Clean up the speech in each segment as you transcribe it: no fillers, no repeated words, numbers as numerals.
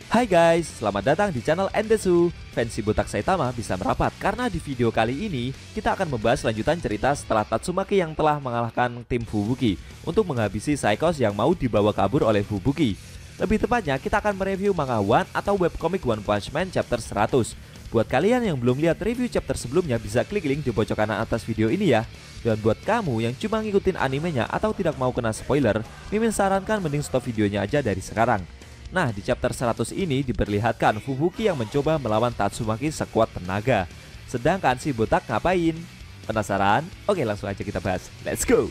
Hai guys, selamat datang di channel Endesu. Fancy botak Saitama bisa merapat karena di video kali ini kita akan membahas lanjutan cerita setelah Tatsumaki yang telah mengalahkan tim Fubuki untuk menghabisi Psychos yang mau dibawa kabur oleh Fubuki. Lebih tepatnya kita akan mereview manga One atau webcomic One Punch Man chapter 100. Buat kalian yang belum lihat review chapter sebelumnya bisa klik link di pojok kanan atas video ini ya. Dan buat kamu yang cuma ngikutin animenya atau tidak mau kena spoiler, Mimin sarankan mending stop videonya aja dari sekarang. Nah, di chapter 100 ini diperlihatkan Fubuki yang mencoba melawan Tatsumaki sekuat tenaga. Sedangkan si botak ngapain? Penasaran? Oke, langsung aja kita bahas. Let's go!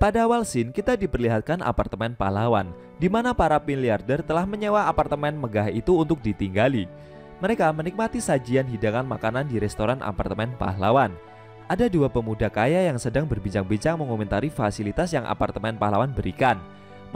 Pada awal scene, kita diperlihatkan apartemen pahlawan, di mana para miliarder telah menyewa apartemen megah itu untuk ditinggali. Mereka menikmati sajian hidangan makanan di restoran apartemen pahlawan. Ada dua pemuda kaya yang sedang berbincang-bincang mengomentari fasilitas yang apartemen pahlawan berikan.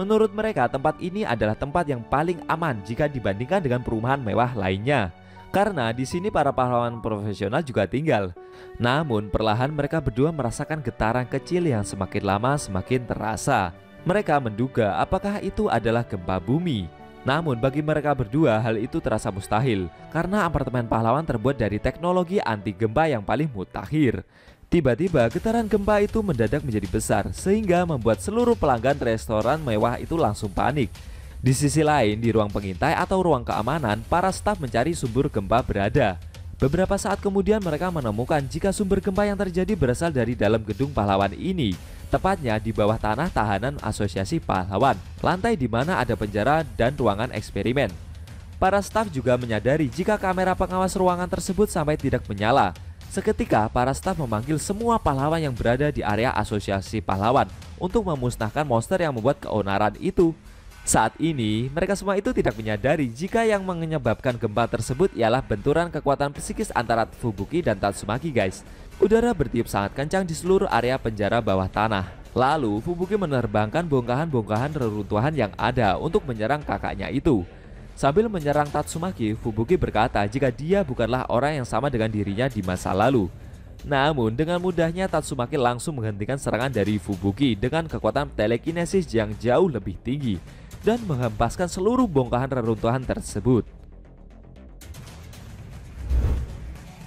Menurut mereka, tempat ini adalah tempat yang paling aman jika dibandingkan dengan perumahan mewah lainnya. Karena di sini para pahlawan profesional juga tinggal. Namun, perlahan mereka berdua merasakan getaran kecil yang semakin lama semakin terasa. Mereka menduga apakah itu adalah gempa bumi. Namun bagi mereka berdua hal itu terasa mustahil karena apartemen pahlawan terbuat dari teknologi anti gempa yang paling mutakhir. Tiba-tiba getaran gempa itu mendadak menjadi besar sehingga membuat seluruh pelanggan restoran mewah itu langsung panik. Di sisi lain, di ruang pengintai atau ruang keamanan, para staf mencari sumber gempa berada. Beberapa saat kemudian mereka menemukan jika sumber gempa yang terjadi berasal dari dalam gedung pahlawan ini. Tepatnya di bawah tanah tahanan Asosiasi Pahlawan, lantai di mana ada penjara dan ruangan eksperimen. Para staf juga menyadari jika kamera pengawas ruangan tersebut sampai tidak menyala. Seketika para staf memanggil semua pahlawan yang berada di area Asosiasi Pahlawan untuk memusnahkan monster yang membuat keonaran itu. Saat ini mereka semua itu tidak menyadari jika yang menyebabkan gempa tersebut ialah benturan kekuatan psikis antara Fubuki dan Tatsumaki guys. Udara bertiup sangat kencang di seluruh area penjara bawah tanah. Lalu Fubuki menerbangkan bongkahan-bongkahan reruntuhan yang ada untuk menyerang kakaknya itu. Sambil menyerang Tatsumaki, Fubuki berkata jika dia bukanlah orang yang sama dengan dirinya di masa lalu. Namun dengan mudahnya Tatsumaki langsung menghentikan serangan dari Fubuki dengan kekuatan telekinesis yang jauh lebih tinggi dan menghempaskan seluruh bongkahan reruntuhan tersebut.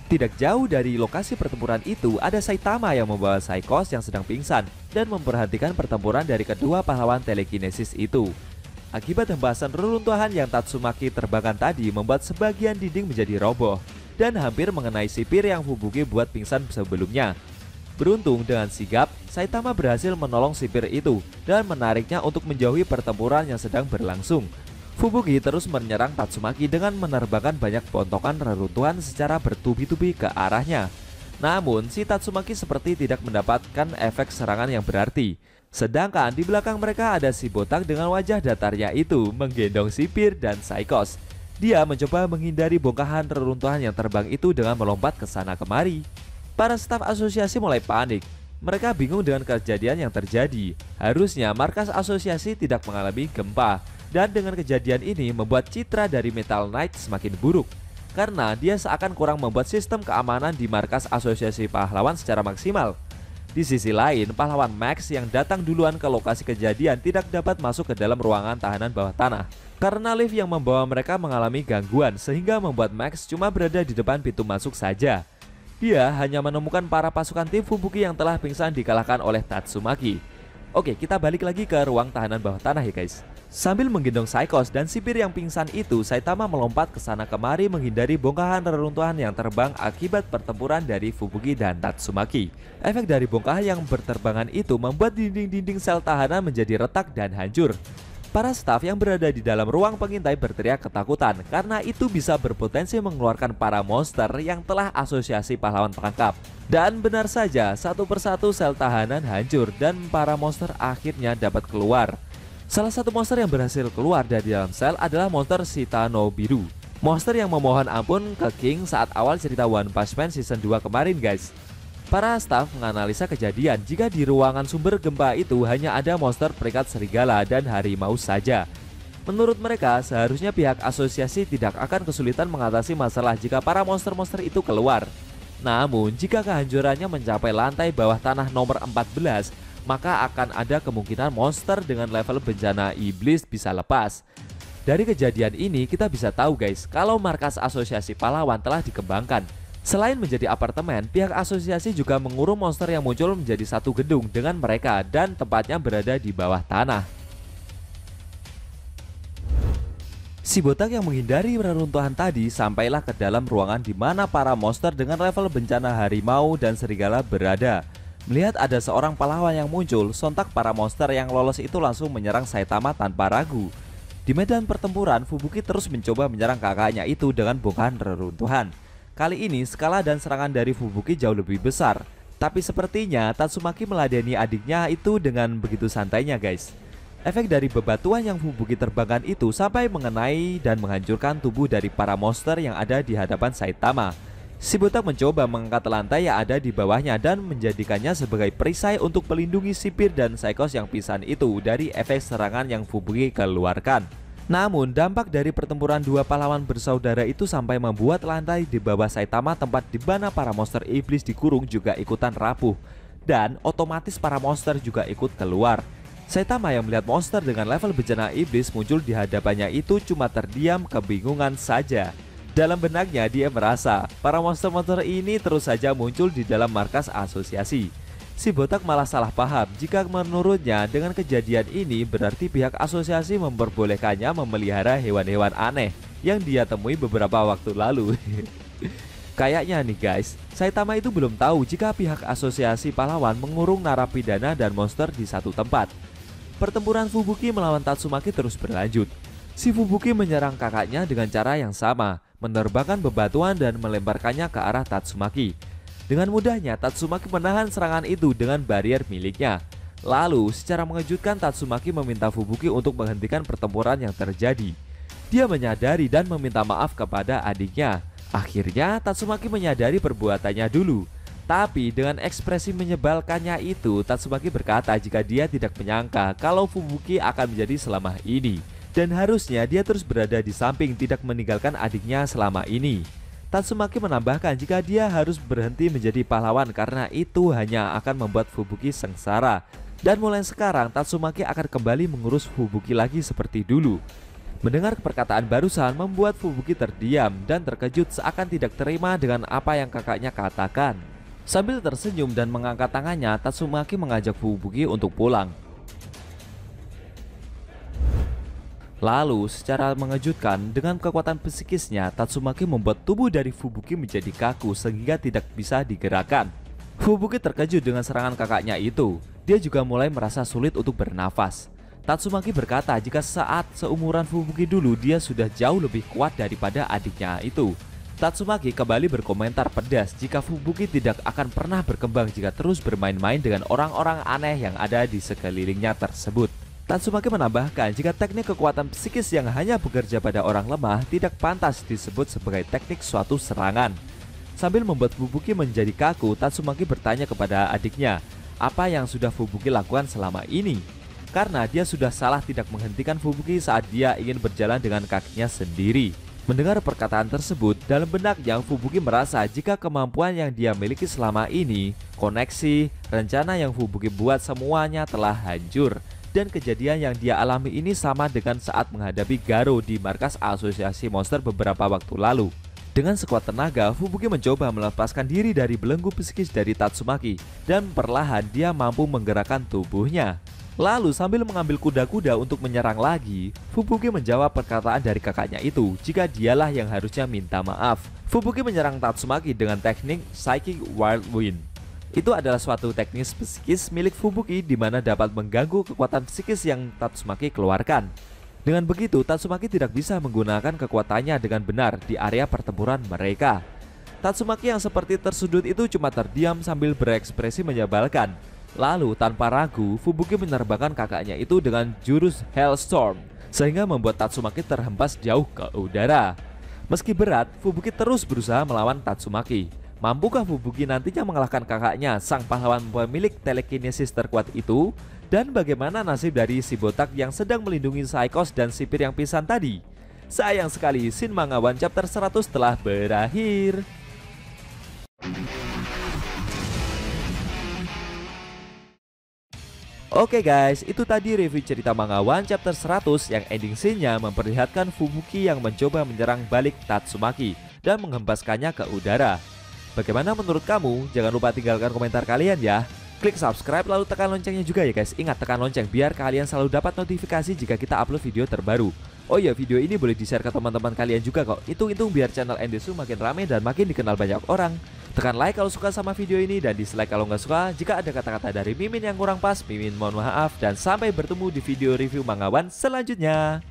Tidak jauh dari lokasi pertempuran itu ada Saitama yang membawa Psychos yang sedang pingsan dan memperhatikan pertempuran dari kedua pahlawan telekinesis itu. Akibat hempasan reruntuhan yang Tatsumaki terbangkan tadi membuat sebagian dinding menjadi roboh dan hampir mengenai sipir yang Fubuki buat pingsan sebelumnya. Beruntung dengan sigap, Saitama berhasil menolong sipir itu dan menariknya untuk menjauhi pertempuran yang sedang berlangsung. Fubuki terus menyerang Tatsumaki dengan menerbangkan banyak bontokan reruntuhan secara bertubi-tubi ke arahnya. Namun si Tatsumaki seperti tidak mendapatkan efek serangan yang berarti. Sedangkan di belakang mereka ada si botak dengan wajah datarnya itu menggendong sipir dan Psychos. Dia mencoba menghindari bongkahan reruntuhan yang terbang itu dengan melompat ke sana kemari. Para staf asosiasi mulai panik. Mereka bingung dengan kejadian yang terjadi. Harusnya markas asosiasi tidak mengalami gempa. Dan dengan kejadian ini membuat citra dari Metal Knight semakin buruk karena dia seakan kurang membuat sistem keamanan di markas Asosiasi Pahlawan secara maksimal. Di sisi lain, pahlawan Max yang datang duluan ke lokasi kejadian tidak dapat masuk ke dalam ruangan tahanan bawah tanah karena lift yang membawa mereka mengalami gangguan sehingga membuat Max cuma berada di depan pintu masuk saja. Dia hanya menemukan para pasukan tim Fubuki yang telah pingsan dikalahkan oleh Tatsumaki. Oke, kita balik lagi ke ruang tahanan bawah tanah ya guys. Sambil menggendong Psychos dan sipir yang pingsan itu, Saitama melompat ke sana kemari menghindari bongkahan reruntuhan yang terbang akibat pertempuran dari Fubuki dan Tatsumaki. Efek dari bongkahan yang berterbangan itu membuat dinding-dinding sel tahanan menjadi retak dan hancur. Para staf yang berada di dalam ruang pengintai berteriak ketakutan karena itu bisa berpotensi mengeluarkan para monster yang telah Asosiasi Pahlawan tangkap. Dan benar saja, satu persatu sel tahanan hancur dan para monster akhirnya dapat keluar. Salah satu monster yang berhasil keluar dari dalam sel adalah monster Shitanobiru. Monster yang memohon ampun ke King saat awal cerita One Punch Man season 2 kemarin guys. Para staf menganalisa kejadian jika di ruangan sumber gempa itu hanya ada monster peringkat serigala dan harimau saja. Menurut mereka seharusnya pihak asosiasi tidak akan kesulitan mengatasi masalah jika para monster-monster itu keluar. Namun jika kehancurannya mencapai lantai bawah tanah nomor 14, maka akan ada kemungkinan monster dengan level bencana iblis bisa lepas. Dari kejadian ini kita bisa tahu guys, kalau markas asosiasi pahlawan telah dikembangkan. Selain menjadi apartemen, pihak asosiasi juga mengurung monster yang muncul menjadi satu gedung dengan mereka dan tempatnya berada di bawah tanah. Si botak yang menghindari reruntuhan tadi sampailah ke dalam ruangan di mana para monster dengan level bencana harimau dan serigala berada. Melihat ada seorang pahlawan yang muncul, sontak para monster yang lolos itu langsung menyerang Saitama tanpa ragu. Di medan pertempuran, Fubuki terus mencoba menyerang kakaknya itu dengan bongkahan reruntuhan. Kali ini skala dan serangan dari Fubuki jauh lebih besar. Tapi sepertinya Tatsumaki meladeni adiknya itu dengan begitu santainya guys. Efek dari bebatuan yang Fubuki terbangkan itu sampai mengenai dan menghancurkan tubuh dari para monster yang ada di hadapan Saitama. Si botak mencoba mengangkat lantai yang ada di bawahnya dan menjadikannya sebagai perisai untuk melindungi sipir dan Saikos yang pingsan itu dari efek serangan yang Fubuki keluarkan. Namun dampak dari pertempuran dua pahlawan bersaudara itu sampai membuat lantai di bawah Saitama tempat di mana para monster iblis dikurung juga ikutan rapuh. Dan otomatis para monster juga ikut keluar. Saitama yang melihat monster dengan level bencana iblis muncul di hadapannya itu cuma terdiam kebingungan saja. Dalam benaknya dia merasa para monster-monster ini terus saja muncul di dalam markas asosiasi. Si botak malah salah paham jika menurutnya dengan kejadian ini berarti pihak asosiasi memperbolehkannya memelihara hewan-hewan aneh yang dia temui beberapa waktu lalu. Kayaknya nih guys, Saitama itu belum tahu jika pihak asosiasi pahlawan mengurung narapidana dan monster di satu tempat. Pertempuran Fubuki melawan Tatsumaki terus berlanjut. Si Fubuki menyerang kakaknya dengan cara yang sama, menerbangkan bebatuan dan melemparkannya ke arah Tatsumaki. Dengan mudahnya Tatsumaki menahan serangan itu dengan barrier miliknya. Lalu secara mengejutkan Tatsumaki meminta Fubuki untuk menghentikan pertempuran yang terjadi. Dia menyadari dan meminta maaf kepada adiknya. Akhirnya Tatsumaki menyadari perbuatannya dulu. Tapi dengan ekspresi menyebalkannya itu, Tatsumaki berkata jika dia tidak menyangka kalau Fubuki akan menjadi selama ini. Dan harusnya dia terus berada di samping tidak meninggalkan adiknya selama ini. Tatsumaki menambahkan jika dia harus berhenti menjadi pahlawan karena itu hanya akan membuat Fubuki sengsara. Dan mulai sekarang Tatsumaki akan kembali mengurus Fubuki lagi seperti dulu. Mendengar perkataan barusan membuat Fubuki terdiam dan terkejut seakan tidak terima dengan apa yang kakaknya katakan. Sambil tersenyum dan mengangkat tangannya, Tatsumaki mengajak Fubuki untuk pulang. Lalu secara mengejutkan dengan kekuatan psikisnya Tatsumaki membuat tubuh dari Fubuki menjadi kaku sehingga tidak bisa digerakkan. Fubuki terkejut dengan serangan kakaknya itu. Dia juga mulai merasa sulit untuk bernafas. Tatsumaki berkata jika saat seumuran Fubuki dulu dia sudah jauh lebih kuat daripada adiknya itu. Tatsumaki kembali berkomentar pedas jika Fubuki tidak akan pernah berkembang jika terus bermain-main dengan orang-orang aneh yang ada di sekelilingnya tersebut. Tatsumaki menambahkan jika teknik kekuatan psikis yang hanya bekerja pada orang lemah tidak pantas disebut sebagai teknik suatu serangan. Sambil membuat Fubuki menjadi kaku, Tatsumaki bertanya kepada adiknya apa yang sudah Fubuki lakukan selama ini. Karena dia sudah salah tidak menghentikan Fubuki saat dia ingin berjalan dengan kakinya sendiri. Mendengar perkataan tersebut, dalam benaknya Fubuki merasa jika kemampuan yang dia miliki selama ini, koneksi, rencana yang Fubuki buat semuanya telah hancur. Dan kejadian yang dia alami ini sama dengan saat menghadapi Garo di markas asosiasi monster beberapa waktu lalu. Dengan sekuat tenaga, Fubuki mencoba melepaskan diri dari belenggu psikis dari Tatsumaki dan perlahan dia mampu menggerakkan tubuhnya. Lalu sambil mengambil kuda-kuda untuk menyerang lagi, Fubuki menjawab perkataan dari kakaknya itu jika dialah yang harusnya minta maaf. Fubuki menyerang Tatsumaki dengan teknik Psychic Whirlwind. Itu adalah suatu teknik psikis milik Fubuki di mana dapat mengganggu kekuatan psikis yang Tatsumaki keluarkan. Dengan begitu, Tatsumaki tidak bisa menggunakan kekuatannya dengan benar di area pertempuran mereka. Tatsumaki yang seperti tersudut itu cuma terdiam sambil berekspresi menyebalkan. Lalu tanpa ragu, Fubuki menerbangkan kakaknya itu dengan jurus Hellstorm, sehingga membuat Tatsumaki terhempas jauh ke udara. Meski berat, Fubuki terus berusaha melawan Tatsumaki. Mampukah Fubuki nantinya mengalahkan kakaknya, sang pahlawan pemilik telekinesis terkuat itu? Dan bagaimana nasib dari si botak yang sedang melindungi Saikos dan sipir yang pingsan tadi? Sayang sekali, Shin Manga One Chapter 100 telah berakhir. Oke guys, itu tadi review cerita manga One Chapter 100 yang ending scene-nya memperlihatkan Fubuki yang mencoba menyerang balik Tatsumaki dan menghempaskannya ke udara. Bagaimana menurut kamu? Jangan lupa tinggalkan komentar kalian ya. Klik subscribe lalu tekan loncengnya juga ya guys. Ingat tekan lonceng biar kalian selalu dapat notifikasi jika kita upload video terbaru. Oh iya, video ini boleh di-share ke teman-teman kalian juga kok. Hitung-hitung biar channel Endesu makin rame dan makin dikenal banyak orang. Tekan like kalau suka sama video ini dan dislike kalau nggak suka. Jika ada kata-kata dari Mimin yang kurang pas, Mimin mohon maaf. Dan sampai bertemu di video review manga One selanjutnya.